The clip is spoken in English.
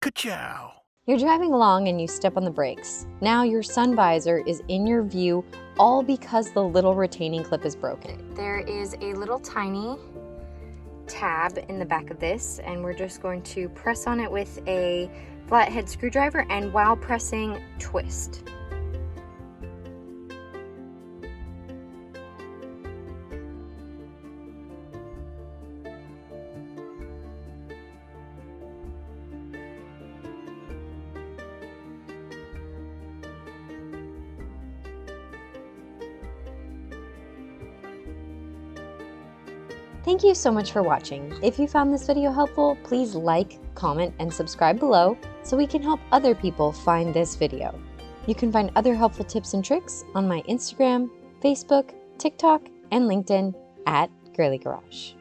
Ka-chow. You're driving along and you step on the brakes. Now your sun visor is in your view, all because the little retaining clip is broken. There is a little tiny tab in the back of this, and we're just going to press on it with a flathead screwdriver, and while pressing, twist. Thank you so much for watching. If you found this video helpful, please like, comment, and subscribe below so we can help other people find this video. You can find other helpful tips and tricks on my Instagram, Facebook, TikTok, and LinkedIn at Girlie Garage.